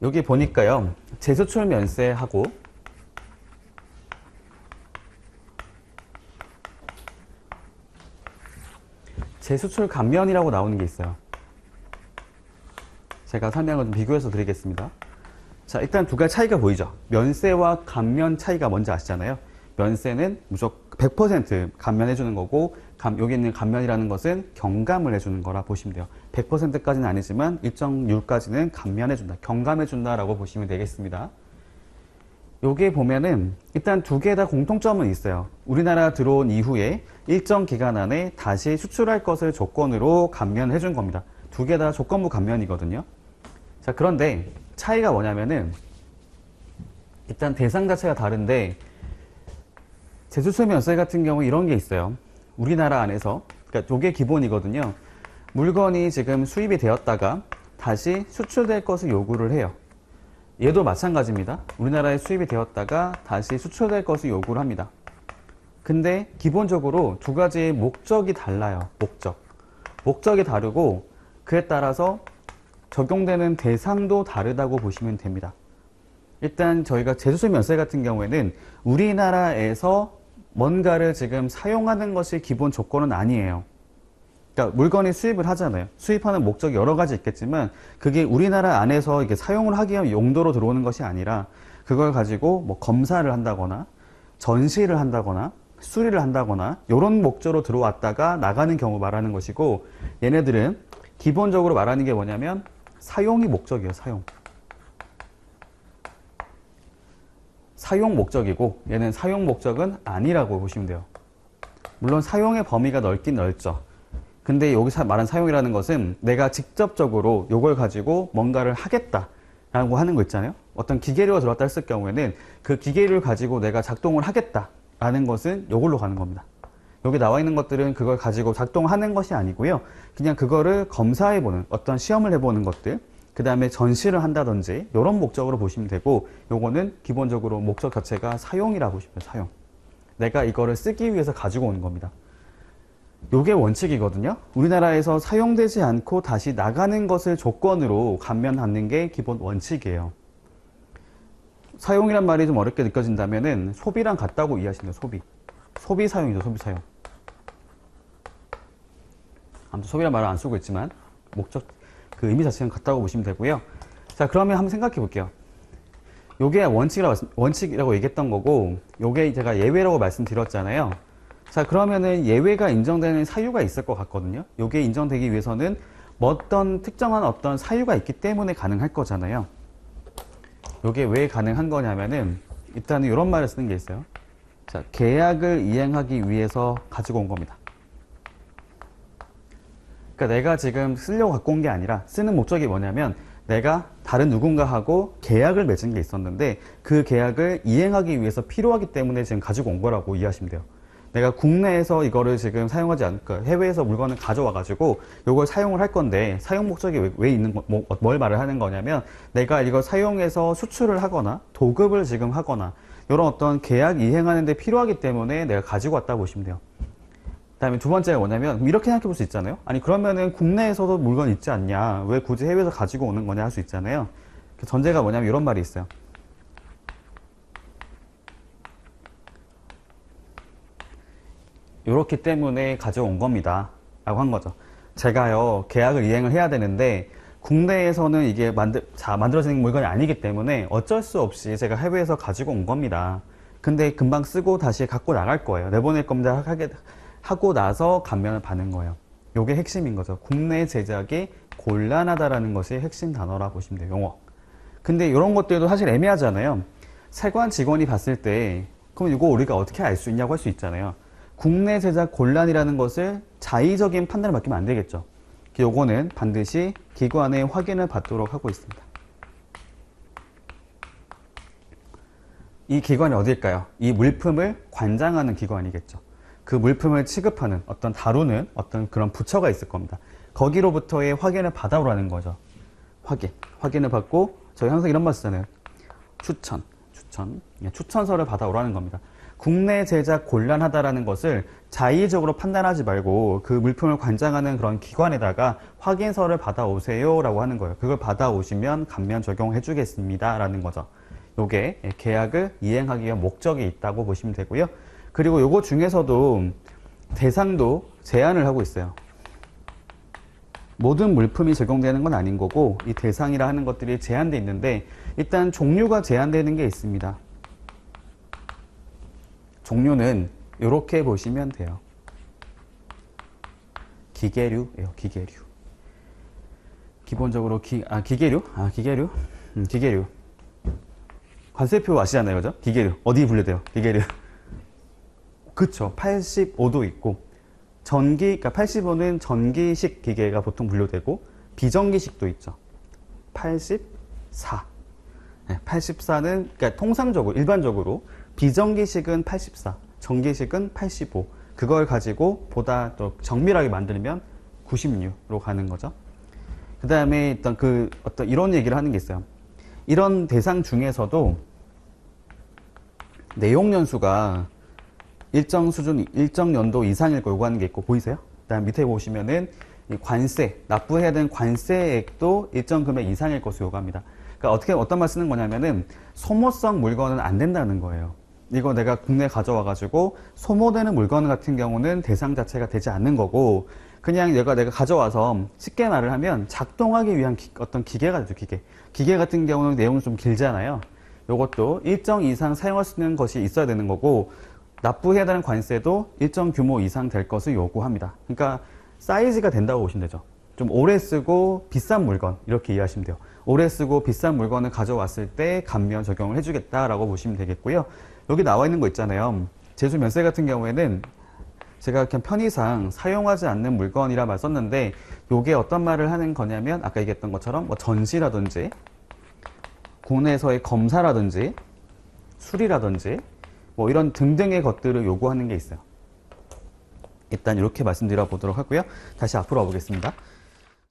여기 보니까요, 재수출 면세하고 재수출 감면이라고 나오는 게 있어요. 제가 설명을 좀 비교해서 드리겠습니다. 자, 일단 두 가지 차이가 보이죠? 면세와 감면 차이가 뭔지 아시잖아요? 면세는 무조건 100% 감면해주는 거고, 여기 있는 감면이라는 것은 경감을 해주는 거라 보시면 돼요. 100%까지는 아니지만 일정률까지는 감면해준다, 경감해준다라고 보시면 되겠습니다. 여기에 보면은 일단 두 개 다 공통점은 있어요. 우리나라 들어온 이후에 일정 기간 안에 다시 수출할 것을 조건으로 감면해준 겁니다. 두 개 다 조건부 감면이거든요. 자, 그런데 차이가 뭐냐면은 일단 대상 자체가 다른데, 재수출 면세 같은 경우 이런 게 있어요. 우리나라 안에서, 그러니까 이게 기본이거든요. 물건이 지금 수입이 되었다가 다시 수출될 것을 요구를 해요. 얘도 마찬가지입니다. 우리나라에 수입이 되었다가 다시 수출될 것을 요구를 합니다. 근데 기본적으로 두 가지의 목적이 달라요. 목적이 다르고, 그에 따라서 적용되는 대상도 다르다고 보시면 됩니다. 일단 저희가 재수출 면세 같은 경우에는 우리나라에서 뭔가를 지금 사용하는 것이 기본 조건은 아니에요. 그러니까 물건이 수입을 하잖아요. 수입하는 목적이 여러 가지 있겠지만 그게 우리나라 안에서 이게 사용을 하기 위한 용도로 들어오는 것이 아니라, 그걸 가지고 뭐 검사를 한다거나 전시를 한다거나 수리를 한다거나 이런 목적으로 들어왔다가 나가는 경우 말하는 것이고, 얘네들은 기본적으로 말하는 게 뭐냐면 사용이 목적이에요. 사용 목적이고, 얘는 사용 목적은 아니라고 보시면 돼요. 물론 사용의 범위가 넓긴 넓죠. 근데 여기서 말한 사용이라는 것은 내가 직접적으로 이걸 가지고 뭔가를 하겠다라고 하는 거 있잖아요. 어떤 기계류가 들어왔다 했을 경우에는 그 기계를 가지고 내가 작동을 하겠다라는 것은 이걸로 가는 겁니다. 여기 나와 있는 것들은 그걸 가지고 작동하는 것이 아니고요. 그냥 그거를 검사해보는, 어떤 시험을 해보는 것들, 그 다음에 전시를 한다든지 이런 목적으로 보시면 되고, 요거는 기본적으로 목적 자체가 사용이라고 보시면 돼요. 사용. 내가 이거를 쓰기 위해서 가지고 오는 겁니다. 요게 원칙이거든요. 우리나라에서 사용되지 않고 다시 나가는 것을 조건으로 감면하는 게 기본 원칙이에요. 사용이란 말이 좀 어렵게 느껴진다면은 소비랑 같다고 이해하시면 돼요. 소비 사용이죠. 소비 사용. 아무튼 소비란 말을 안 쓰고 있지만 목적, 그 의미 자체는 같다고 보시면 되고요. 자, 그러면 한번 생각해 볼게요. 요게 원칙이라고 얘기했던 거고, 요게 제가 예외라고 말씀드렸잖아요. 자, 그러면은 예외가 인정되는 사유가 있을 것 같거든요. 요게 인정되기 위해서는 어떤 특정한 어떤 사유가 있기 때문에 가능할 거잖아요. 요게 왜 가능한 거냐면은 일단은 이런 말을 쓰는 게 있어요. 자, 계약을 이행하기 위해서 가지고 온 겁니다. 그러니까 내가 지금 쓰려고 갖고 온 게 아니라, 쓰는 목적이 뭐냐면 내가 다른 누군가하고 계약을 맺은 게 있었는데 그 계약을 이행하기 위해서 필요하기 때문에 지금 가지고 온 거라고 이해하시면 돼요. 내가 국내에서 이거를 지금 사용하지 않을까, 해외에서 물건을 가져와 가지고 이걸 사용을 할 건데, 사용 목적이 왜 있는 거, 뭘 말을 하는 거냐면 내가 이걸 사용해서 수출을 하거나 도급을 지금 하거나 이런 어떤 계약 이행하는 데 필요하기 때문에 내가 가지고 왔다고 보시면 돼요. 그 다음에 두 번째가 뭐냐면, 이렇게 생각해 볼 수 있잖아요. 아니 그러면은 국내에서도 물건 있지 않냐, 왜 굳이 해외에서 가지고 오는 거냐 할 수 있잖아요. 그 전제가 뭐냐면 이런 말이 있어요. 이렇기 때문에 가져온 겁니다 라고 한 거죠. 제가요, 계약을 이행을 해야 되는데 국내에서는 이게 만들어지는 물건이 아니기 때문에 어쩔 수 없이 제가 해외에서 가지고 온 겁니다. 근데 금방 쓰고 다시 갖고 나갈 거예요. 내보낼 겁니다 하고 나서 감면을 받는 거예요. 요게 핵심인 거죠. 국내 제작이 곤란하다라는 것이 핵심 단어라 보시면 돼요. 용어. 근데 이런 것들도 사실 애매하잖아요. 세관 직원이 봤을 때 그럼 이거 우리가 어떻게 알 수 있냐고 할 수 있잖아요. 국내 제작 곤란이라는 것을 자의적인 판단을 맡기면 안 되겠죠. 요거는 반드시 기관의 확인을 받도록 하고 있습니다. 이 기관이 어딜까요? 이 물품을 관장하는 기관이겠죠. 그 물품을 취급하는, 다루는 어떤 그런 부처가 있을 겁니다. 거기로부터의 확인을 받아오라는 거죠. 확인을 받고, 저희 항상 이런 말 쓰잖아요. 추천서를 받아오라는 겁니다. 국내 제작 곤란하다라는 것을 자의적으로 판단하지 말고 그 물품을 관장하는 그런 기관에다가 확인서를 받아오세요 라고 하는 거예요. 그걸 받아오시면 감면 적용해 주겠습니다 라는 거죠. 요게 계약을 이행하기 위한 목적이 있다고 보시면 되고요. 그리고 요거 중에서도 대상도 제한을 하고 있어요. 모든 물품이 적용되는 건 아닌 거고 이 대상이라 하는 것들이 제한되어 있는데 일단 종류가 제한되는 게 있습니다. 종류는 이렇게 보시면 돼요. 기계류예요. 기계류. 기본적으로 기계류. 기계류. 관세표 아시잖아요, 그죠? 기계류. 어디 분류돼요? 기계류. 그쵸. 85도 있고, 그러니까 85는 전기식 기계가 보통 분류되고, 비전기식도 있죠. 84. 네, 84는, 그러니까 통상적으로, 일반적으로, 비전기식은 84, 전기식은 85. 그걸 가지고 보다 또 정밀하게 만들면 96로 가는 거죠. 그 다음에 어떤 이런 얘기를 하는 게 있어요. 이런 대상 중에서도 내용 연수가 일정 수준, 일정 연도 이상일 거 요구하는 게 있고, 보이세요? 그 다음 밑에 보시면은 이 관세, 납부해야 되는 관세액도 일정 금액 이상일 것을 요구합니다. 그러니까 어떤 말 쓰는 거냐면은 소모성 물건은 안 된다는 거예요. 이거 내가 국내에 가져와가지고 소모되는 물건 같은 경우는 대상 자체가 되지 않는 거고, 그냥 내가 가져와서 쉽게 말을 하면 작동하기 위한 어떤 기계가 되죠, 기계. 기계 같은 경우는 내용이 좀 길잖아요. 요것도 일정 이상 사용할 수 있는 것이 있어야 되는 거고, 납부해야 되는 관세도 일정 규모 이상 될 것을 요구합니다. 그러니까 사이즈가 된다고 보시면 되죠. 좀 오래 쓰고 비싼 물건, 이렇게 이해하시면 돼요. 오래 쓰고 비싼 물건을 가져왔을 때 감면 적용을 해주겠다라고 보시면 되겠고요. 여기 나와 있는 거 있잖아요. 제조 면세 같은 경우에는 제가 그냥 편의상 사용하지 않는 물건이라 말 썼는데, 요게 어떤 말을 하는 거냐면 아까 얘기했던 것처럼 뭐 전시라든지 국내에서의 검사라든지 수리라든지 뭐 이런 등등의 것들을 요구하는 게 있어요. 일단 이렇게 말씀드려 보도록 하고요. 다시 앞으로 와보겠습니다.